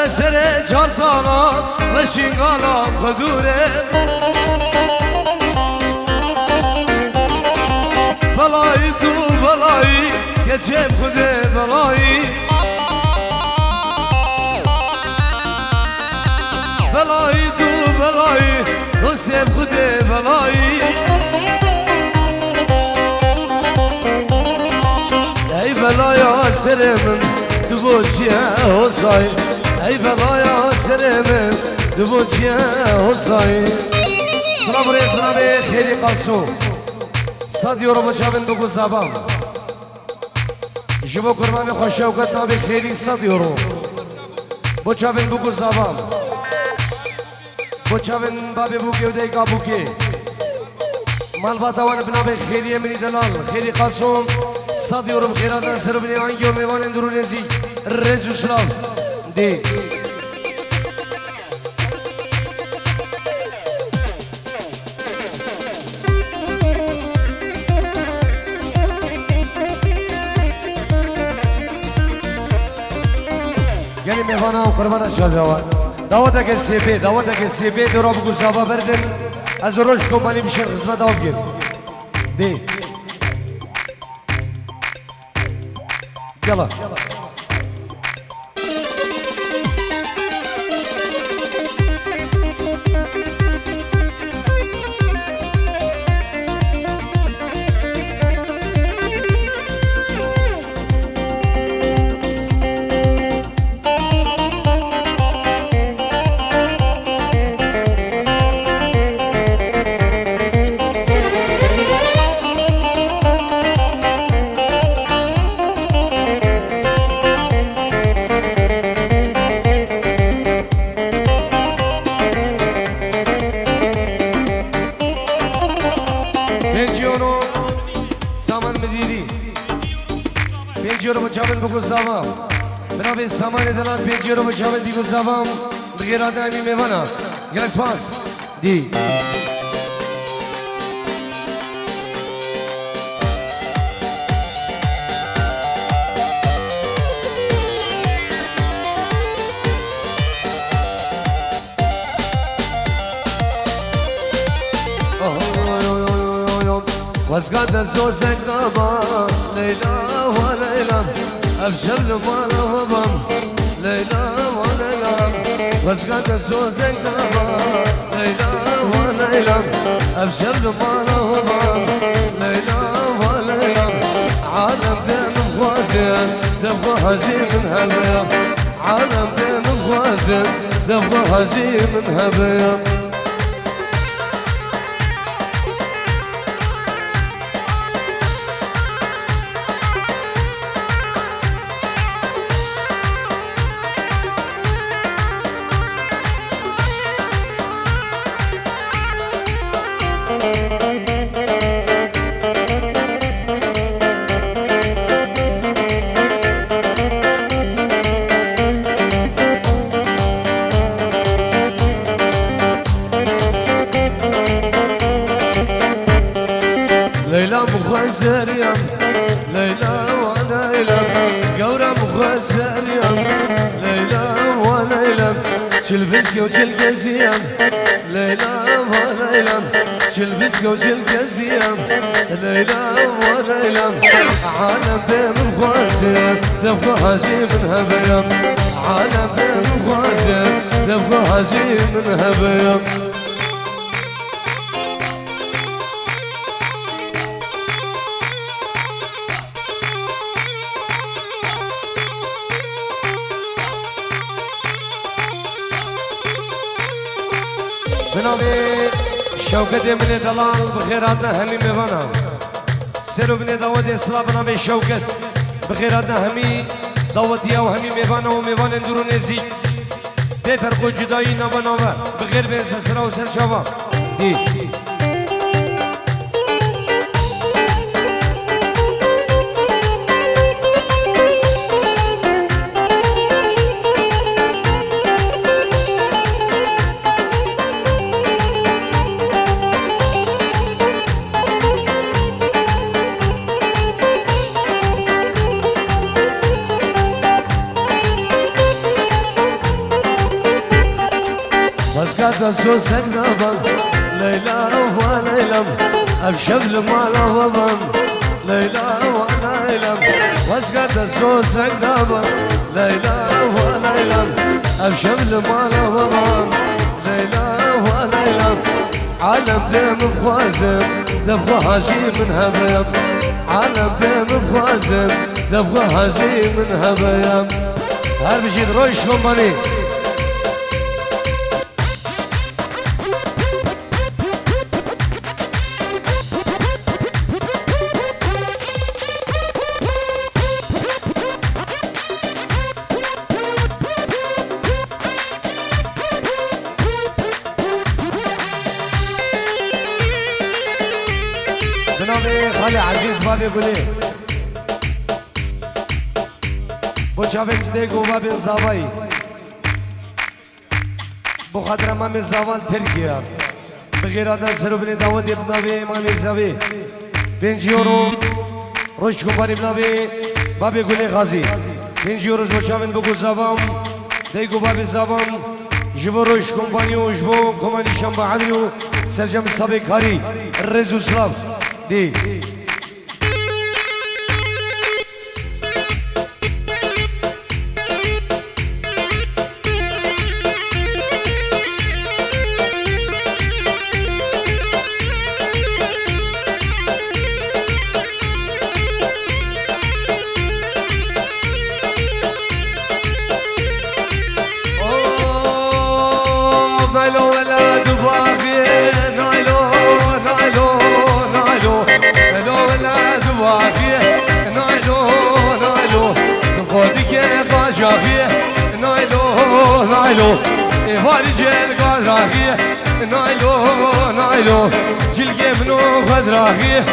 سر چار سالا و شینگالا خدوره بلایی تو بلایی geçem kude belayı belayı tu belayı geçem kude belayı ey belaya seremin tu boçya hosay ey belaya seremin tu boçya hosay Salam reis bana be kheri qasso sad yorumu çavin bu sabam جبو کرمان خوش شوکت نابی خیلی 100 یورو بو چاوین بو گزابام بو چاوین بابی بو که ودی کا بو که مال باتوان بنابی خیلی منی دلال خیلی قاسم 100 یورو بخیرات سر بنی آنگی و میوان اندرو نزی رزو سلام دی یعنی میوانه و قربان شد دعوت که سیبی دو را بگو زابا بردن از روش کمپانی بیشتر خدمت آب گیر دی یلا بگذارم برای سامان دلات 5 یورو بچاوی بگذارم بگیراده امی میوانه گلس پاس دی واسقاد الزوزك دابا ليلى وليلى أبشر لمانا وضم ليلى وليلى واسقاد الزوزك دابا ليلى وليلى أبشر لمانا وضم ليلى وليلى عالم دين مخوازن تبغى هجي من هبيا عالم دين مخوازن تبغى هجي من هبيا ليلى مخزريان ليلى وليلى قورة مخزريان ليلى وليلى شلبسك وجلقزيان ليلى وليلى شلبسك وجلقزيان ليلى وليلى عالم بين مخزر تبقى هجي من هبيان عالم بين مخزر تبقى هجي من هبيان بنابي شوكت من دلال بخيراتنا همي ميوانا سيرو بن داود اصلاح بنابي شوكت بخيراتنا همي داوتيا وهمي ميوانا وميوان اندرونيزي دي فرقو جدائي نوا نوا بغير بين سسرا وسرشاوا دي قد سوسك دبم ليلى وليلم أبشبل مالا وبم ليلى وليلم واسقد سوسك دبم ليلى وليلم أبشبل مالا وبم ليلى وليلم عالم دم بخوازم دبغى هاجي من هبيم عالم دم بخوازم دبغى هاجي من هبيم هر بجید رویش کمبانی جناب خالی عزیز بابی گلی بو چاوک دیگو بابی زاوایی بو خاطر امام زاوال ترکیه بغیر آدم سروبنی داود ابنابی امام زاوی 5 یورو روش کمپانی ابنابی بابی گلی غازی 5 یوروش بو چاوین بگو زاوام دیگو بابی زاوام جبو روش کمپانی و جبو کمانی شنبه عدی و سرجم سابق کاری رزو سلاف دی نايلو إيفاري جيل قاد راخيه نايلو نايلو جيل جيبنو قاد راخيه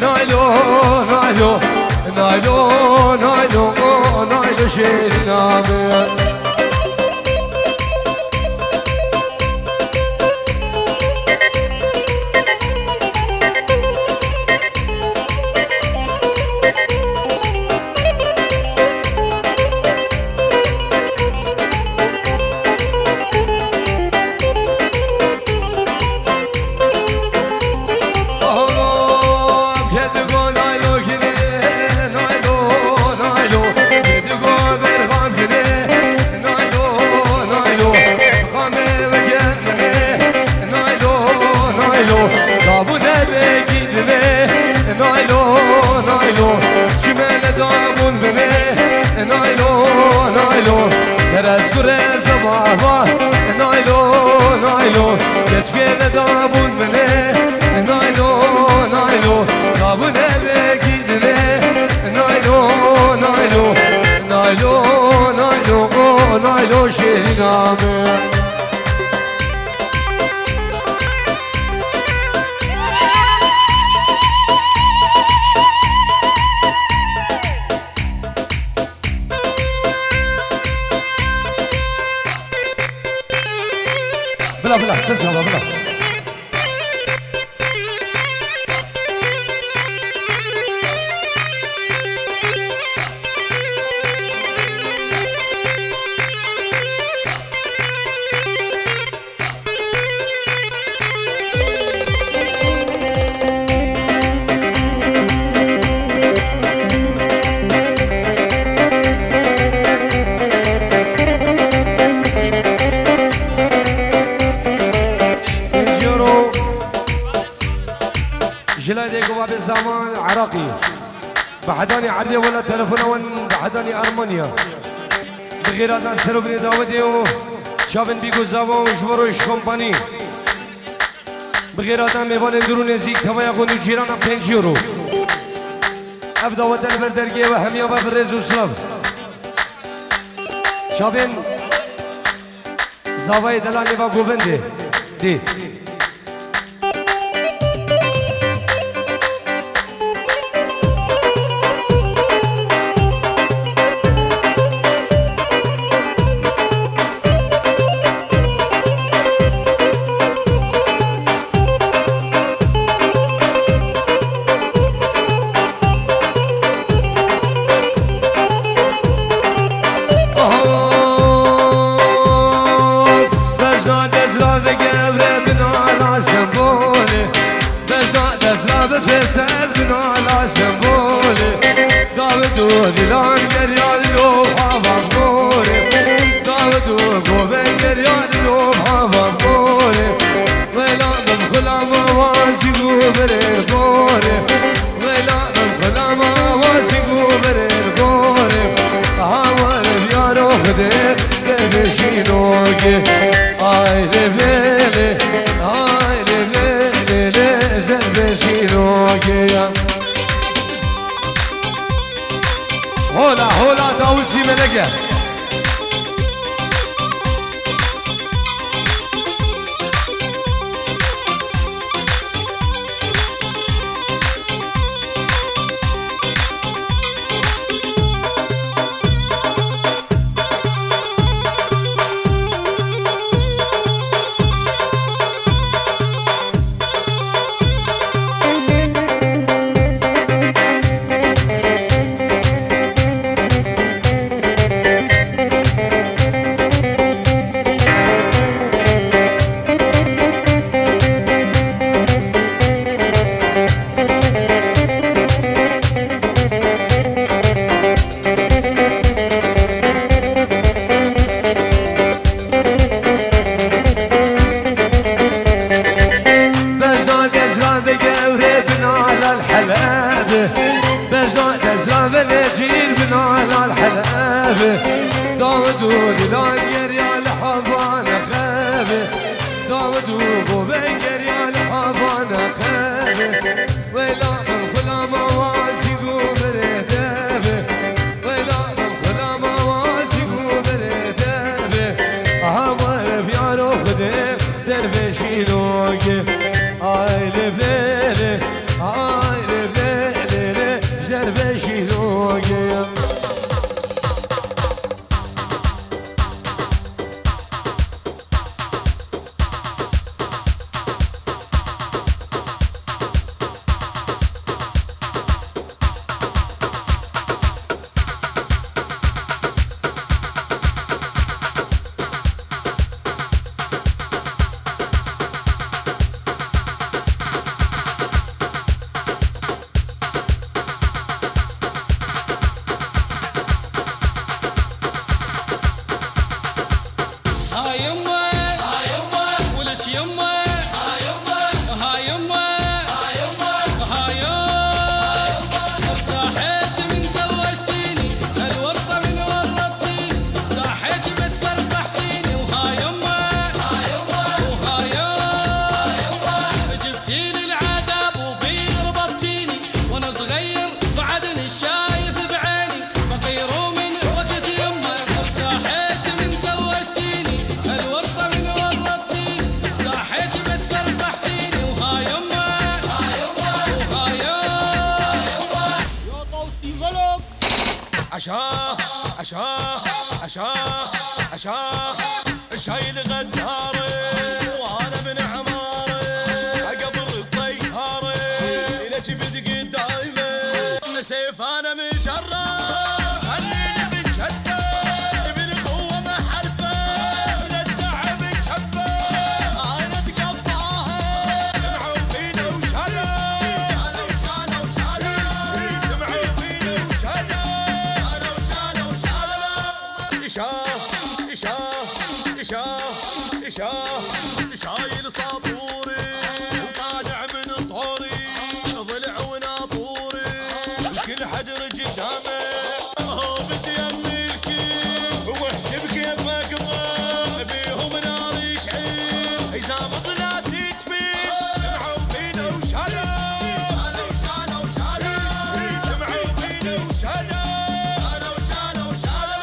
نايلو نايلو نايلو نايلو نايلو شيل نامي Keres kure sabahva Nailo, nailo Geçkene dabun beni Nailo, nailo Dabun eve gidine Nailo, nailo Nailo, nailo Nailo şeriname بلا بلا سر شباب بلا جلادي قواب الزمان عراقي بحداني عربي ولا تلفون بحداني أرمانيا بغير هذا سروبني داودي شابن بيجو زاوا وجبروش كومباني بغير هذا ميبان درون زيك توايا غنو جيرانا 5 يورو أبدا ودن بردرجي وهميا ببرز وسلام شابن زاوي دلاني وغوفندي دي Again. سنبولي داود ودلان دريال لوحة مغموري داود وقوبين دريال لوحة مغموري ولا نمخلا مواسي قوبري قوري ولا نمخلا مواسي قوبري قوري هاول بيارو خدي دبشينوكي آي لبيلي آي لبيلي لزر بشينوكي هولا هولا داوسي ملقه داود ودلال يريال حضانة خابة داود وقوبين يريال حضانة خابة ولا من خلا مواسي قوبري دابة ولا من خلا مواسي قوبري دابة أهوار بيارو خدم دربشي لوكي آي لبليلي آي لبليلي دربشي لوكي شايل غداري وانا من عماري قبل الطياري الى جبد قدامي سيف انا مجرد خليني بجده ابن اخوه ما حرفه من التعب جفه انا اتقطعها سمعوا فينا وشاله انا وشاله وشاله سمعوا فينا وشاله انا وشاله وشاله شايل ساطوري وطالع من طوري ضلع وناطوري الكل حجر قدامه هو بزين ملكي واحجب كيفك ابغى بيهم نار يشعل حزام طلعتي تبين سمعوا فينا وشاله انا وشاله وشاله سمعوا فينا وشاله انا وشاله وشاله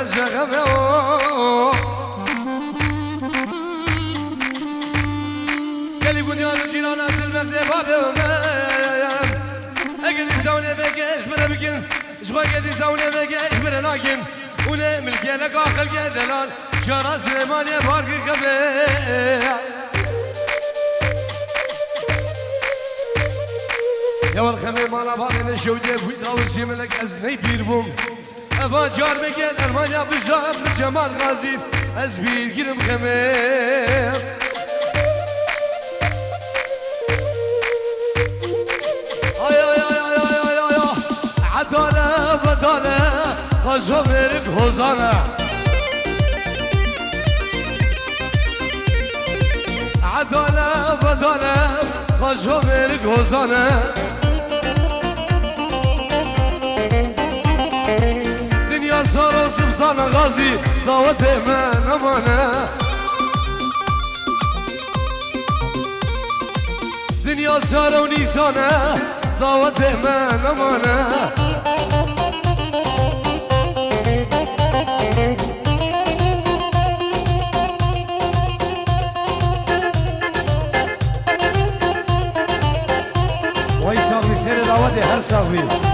الزغمة قالي بنيان الجيران أسل مغدي بابهم أقل يساوني بكيش من بكين شبا قد يساوني بكيش من ناكين ولا ملكي لك آخر دلال شارع سليمان يبارك الكبير يا والخمي مالا باقي نشودي بويدا وسيملك أزني بيربوم أبا جار بكين أرمانيا بجار جمال غازي أزبير قرم خمير عدالة بدالة خزو مرق هزانة عدالة بدالة خزو مرق هزانة دنيا صار وسبسانة غازي دعوة من أمانة دنيا صار ونيسانة دعوة من أمانة وای ساقی سر دعوت هر ساقی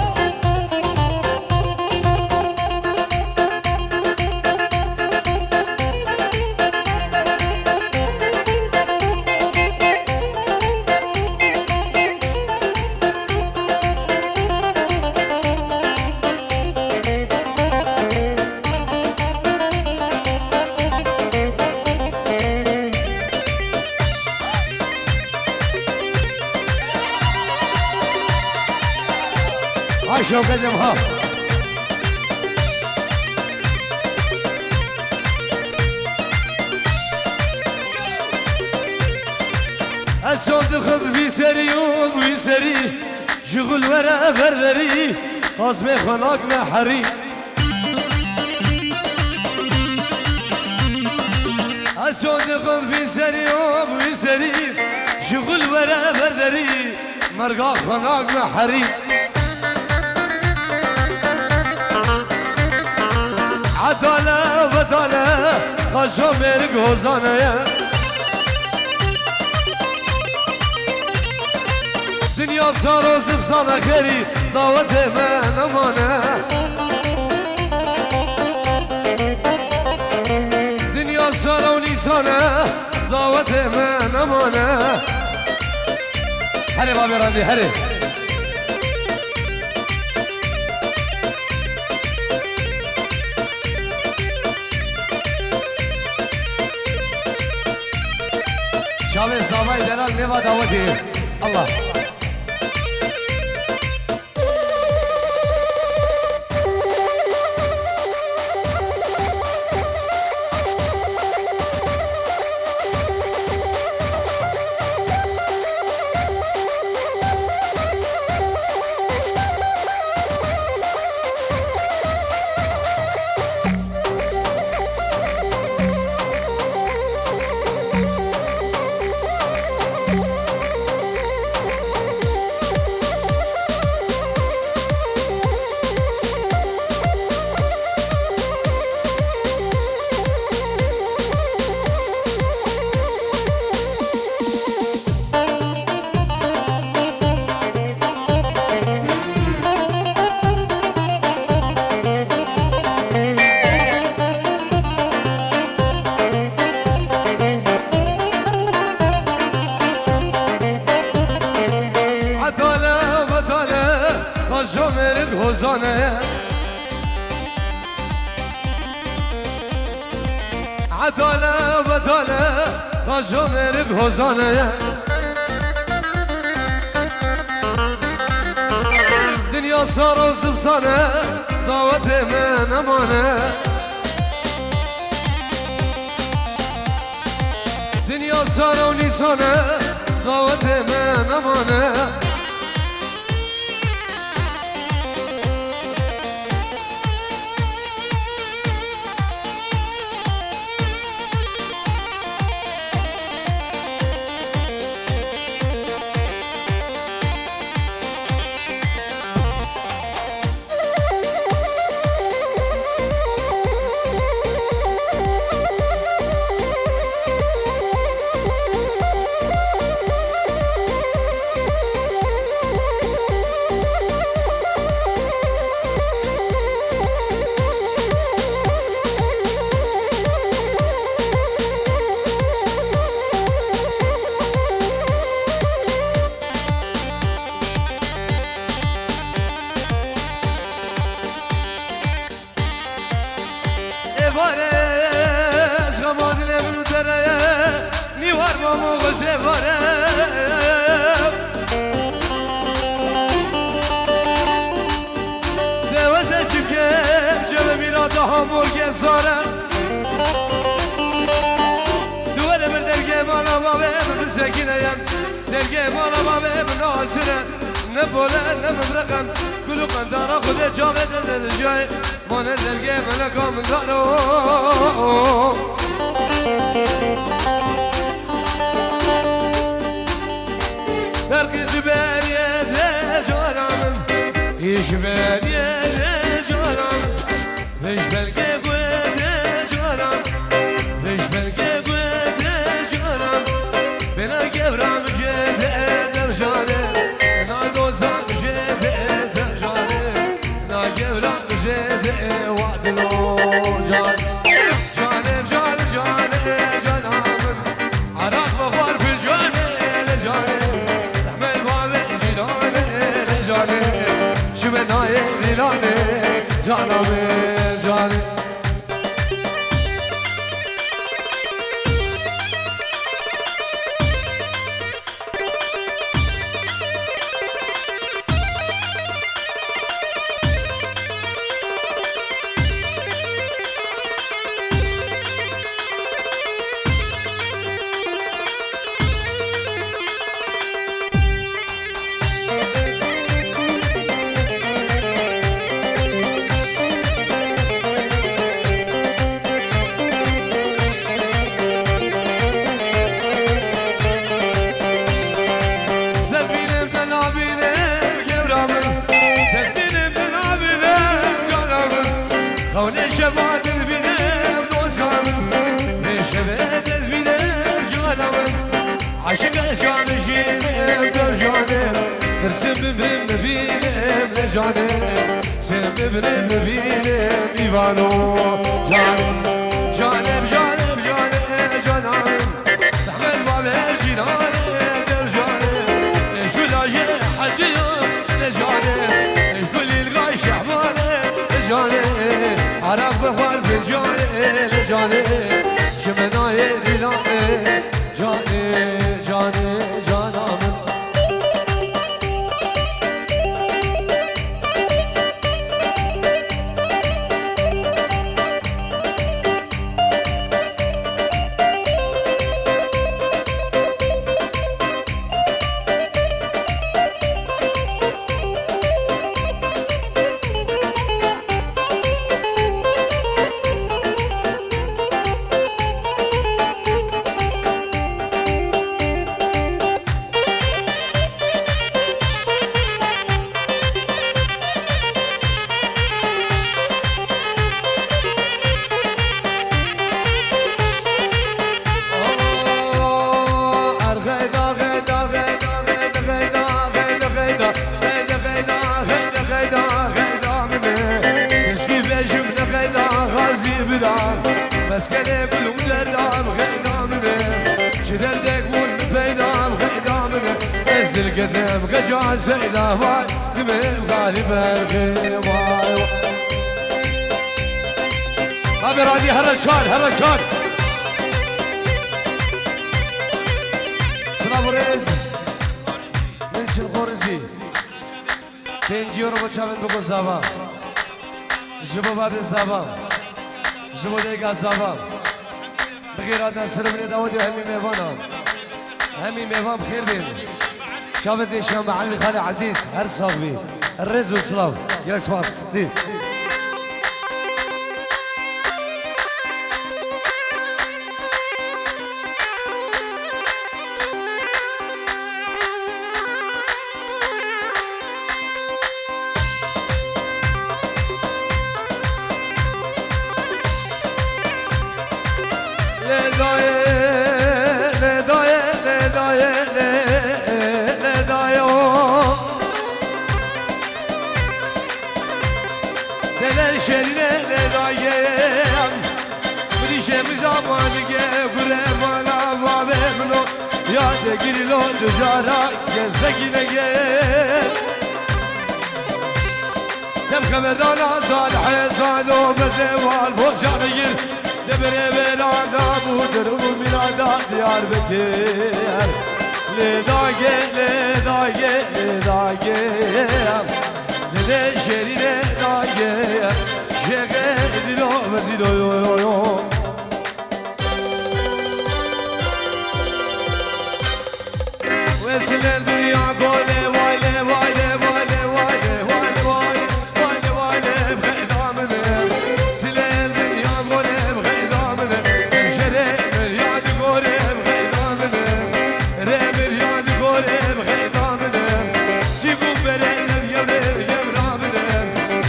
شو قدمها الصوت خذ في سري وفي سري شغل ورا بردري قاسمي خلاك محري الصوت خذ في سري وفي سري شغل ورا بردري مرقا خلاك محري عدالة بدالة خشو مرق هزانة دنيا صار وسبسانة خيري دعوة من أمانة دنيا صار ونيسانة دعوة من أمانة هري بابي راندي هري شاوه صحابه دلال نوا دعوتی الله هزانة عدالة بدالة خشو مرق هزانة دنيا صار وسبسانة دعوة من أمانة دنيا صار ونيسانة دعوة من أمانة مالا بابم بسكينة دلقي مالا بابم ناصرة نبولا نمبرقم كلو قندارة خذ جابت الرجاي مانا دلقي ملكا من دارو برقي جبال يا ذا جرام يجبال يا ذا جرام فيش بالقيب وذا جرام فيش بالقيب وذا جرام بلا قبرام جد درجانه نا دوزان جد درجانه نا قبرام جد وعدلو جان جانب جان جان جانامن عراق بخار في الجانه جانه احمد بابي جيلانه جانه شمناي ديلانه جانامن جانه خولي شبات البنام دوسام بشبات البنام جوالام عشق جان جيم درجانم ترسم بهم بينم لجانم سم بهم بينم إيوانو جانم جانم جانم جانم جانم تحمل بابه جنانم درجانم شلاجي حجيم لجانم كل الغاي شعبانم لجانم عرف بخار في الجاني جاني شمناي ديلاني جاني جاني جانامن مسكنة بلوم للدام غيدامنا شدردك بول بيدام غيدامنا نزل قدام قجان سيدا واي دمهم غالب الغيواي أبي رادي هرشان هرشان سلام ريز من شلغورزي تنجي يورو بچاون بگو زابا جبو بابي زابا جبو دیگه زابا بغیرات سرمنی داودی همین میوانم همین میوان بخیر بین شابت دیشان معلمی خالی عزیز هر صاحبی الرز والسلام يا سواس دي گیرلو دجارا گزگی نگه دم خبردانا صالح صادو بزوال فوشا بگیر دبره بلادا بودر و میلادا دیار بکر لداگه لداگه لداگه لده شری لداگه شگه دیلو بزیدو یو یو یو سلال بريا قولي وايلي وايلي وايلي وايلي وايلي وايلي وايلي بغيت عمله سلال بريا قولي بغيت عمله شري بريا قولي بغيت عمله ري بريا قولي بغيت عمله سيبو بريد الجبل يبرامله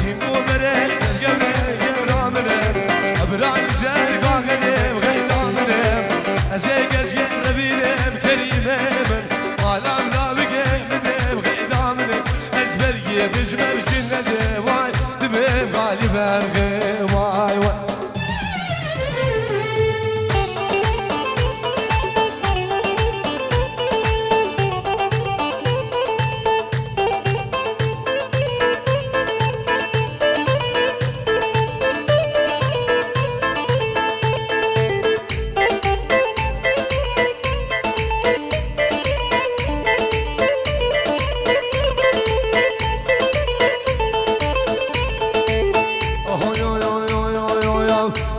سيبو بريد الجبل يبرامله أبرام زي باغلي بغيت عمله أزيك أزيك ربيلي بكريمة عالم لا بقيمة بغيت عمله أزبرقي بجمل جنة واي دبيب غالي برغي واي واي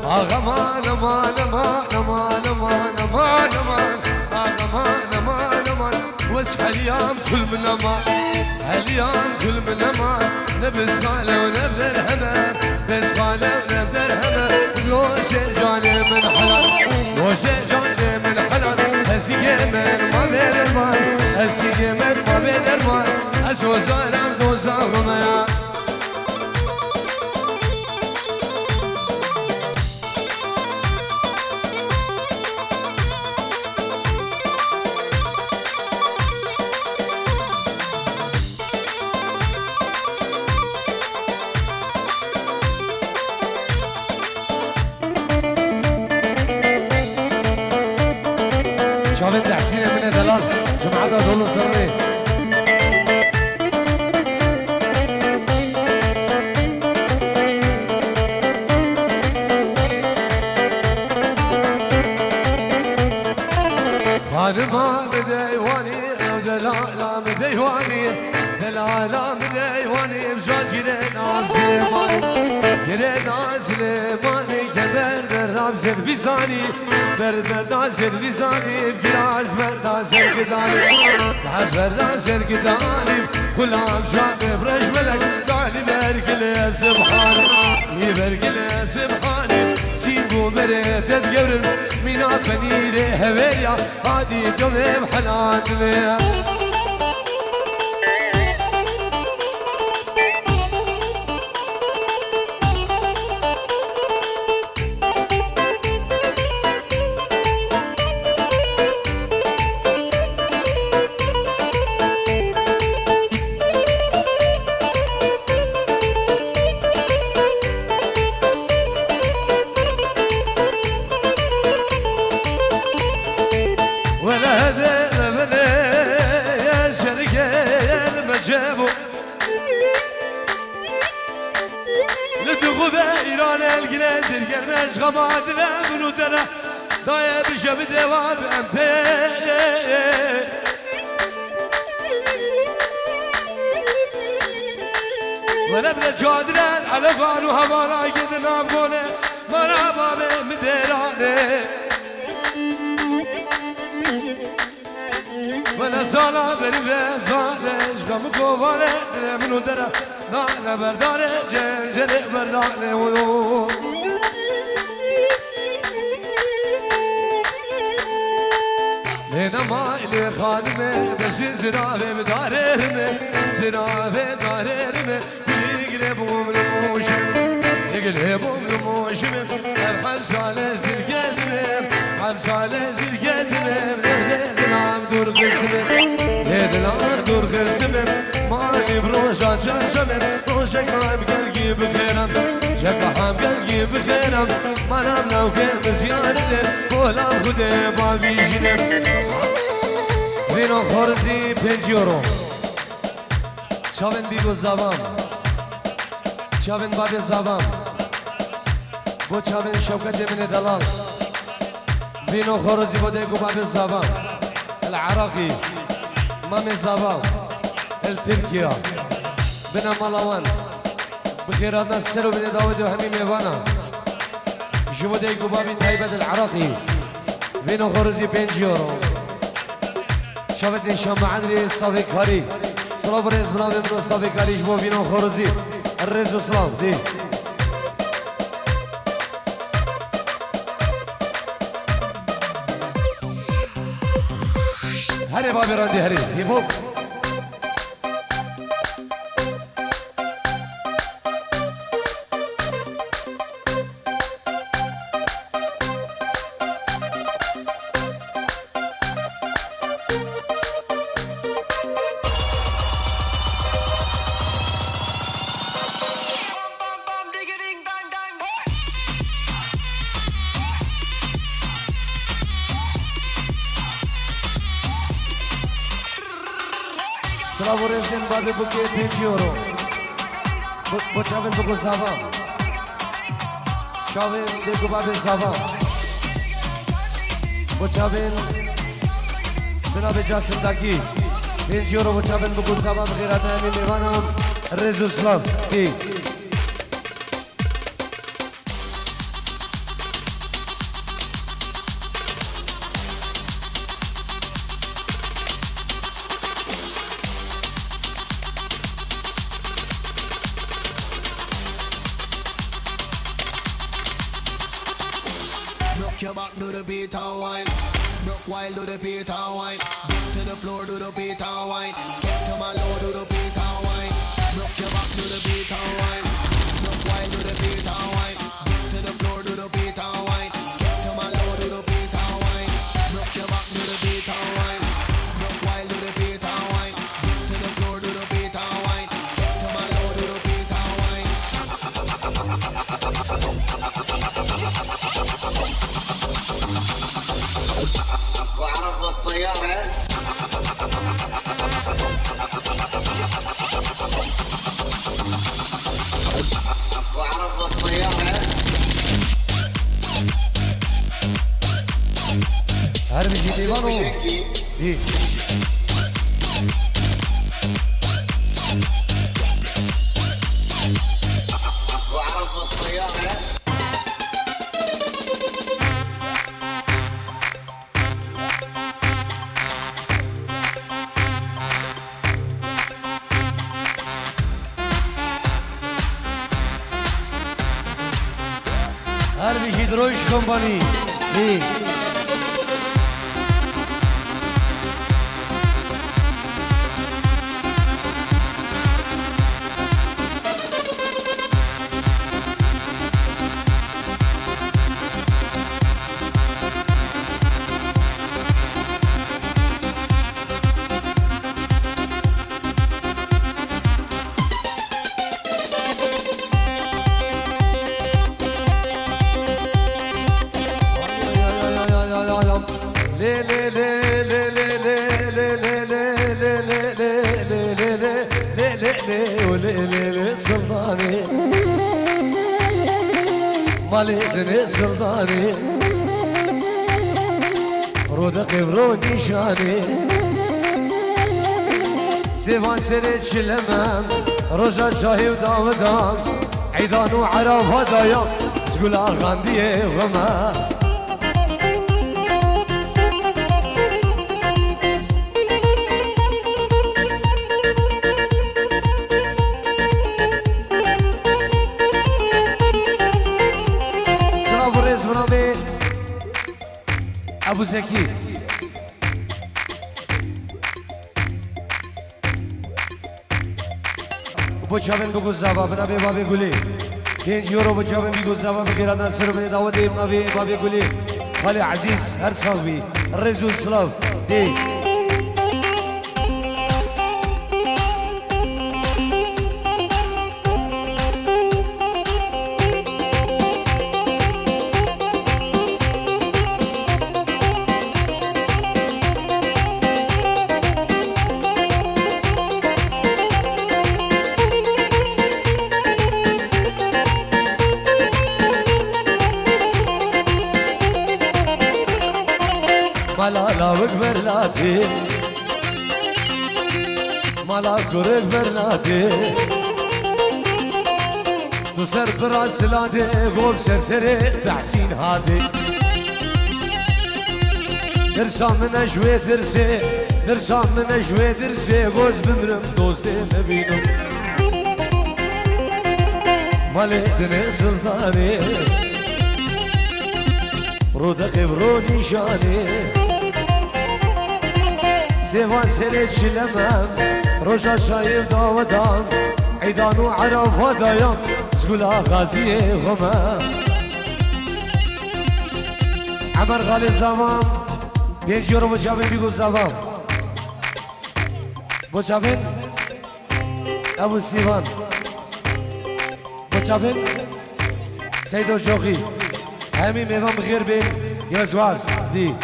أغمان أمان أمان أمان أمان أمان أمان أغمان أمان أمان واسح اليوم كل من أمان اليوم كل من أمان نبس قالة ونبذر همان بس قالة ونبذر همان لوش جاني من حلال لوش جاني من حلال هسيقي من ما بين المان هسيقي من ما بين المان أسوى زانم دوزا غمان شوف انت حسين من دلال جماعة دول صرني خانما بديواني ودلالة بديواني دلالة بديواني بجوج جرينا سليماني جرينا سليماني كبر بردام سلفيزاني بردام سلفيزاني بجراز بردام سلقداني بحاز بردام سلقداني كلام جاب برج ملك قالي برقلي سبحاني يبرقلي سبحاني سيبو بريت تقرب مينا بنيري هويا هادي جواب حلاتنا ولا هذا بلا يا شركة المجابو لدغو بإيران القلاد القرناش غمادنا منو ترى ضايا بشب دواب أمتي ولا بلا جادران على فانو هوانا قدنا بقولي مرحبا بمديراني ولا زالا بريبه زالش قام كوبانه منو درا نا بردانه جنجل بردانه ولو لنا ما إلي خادمه بس زرافه بدارهمه زرافه بدارهمه يقلبهم الموشم يقلبهم الموشم الحل ساله زرقتمه حل ساله زرقتمه دور قسمه يدلار دور قسمه ماني بروشا جاشمه روشا قام قلقي بخيرم شكا حام قلقي بخيرم منام لو كان زيارته بولام خده بابيجنه وينو خورزي 5 يورو شاون بیگو زبان شاون باب زبان بو شاون شوكت من دلال وينو خورزي بوديگو باب زبان العراقي مامي زبان التركيا بنا ملاوان بخيراتنا السر وبن داود وهمي ميوانا جبوديگو باب تايبة العراقي وينو خورزي 5 يورو شافت نشان معندري صافي كاري سلام برز برامي برو صافي كاري جبو بينو خورزي الرز سلام دي هري بابي راندي هري هيبوك Slavo Rezden Babi Buke 5 euro. Boçavin Buku Sava. Şavin Deku Babi Sava. Boçavin Binabe Jasindaki 5 euro Boçavin Buku Sava Bgirata Emin Ivanov Rezuslav Ki Rock your back, do the beat and wine. Rock wild, do the beat and wine. Beat to the floor, do the beat and wine. Skip to my low, do the beat and wine. Rock your back, do the beat and wine. Rock wild, do the beat and wine. Beat to the floor, do the beat and wine. Skip to my low, do the beat and wine. Rock your back, do the beat and wine. Rock wild, do the beat and wine. Beat to the floor, do the beat and wine. Skip to my low, do the beat and wine. وعرف الطيارة وعرف الطيارة هربي جيت إيفانو إيه وعرف الطيارة هربي جيت روش كومباني إيه سلطاني مالي سلطاني رودقي برودي شاني سيفان سنة شلمام رجع شاهي وداودام عيدان وعرف هدايا تقول أغاندي غما أبو زكي بوچاون بگو زبا بنابه بابی گلی 5 یورو بوچاون بگو زبا بگیرادن سر بنی داودی بنابه بابی گلی خالی عزیز هر ساوی رزول سلاف دی مالا وكبر لاتي مالا كورك برلاتي تسر براس لادي قوم سرسري تحسين هادي ارسام من اشوي ترسي درسان من اجوه درسه گوز بمرم دوسته نبینم مالی دن سلطانه رو دقیب رو نیشانه سیوان سره چلمم روشا شایب داودان عیدان و عرفا دایم زگولا غازی غمم عمر غالي زمان بيجورو مجابين بيقول زمان مجابين ابو سيفان مجابين سيدو جوغي همي ميفان بغير بين يا زواز دي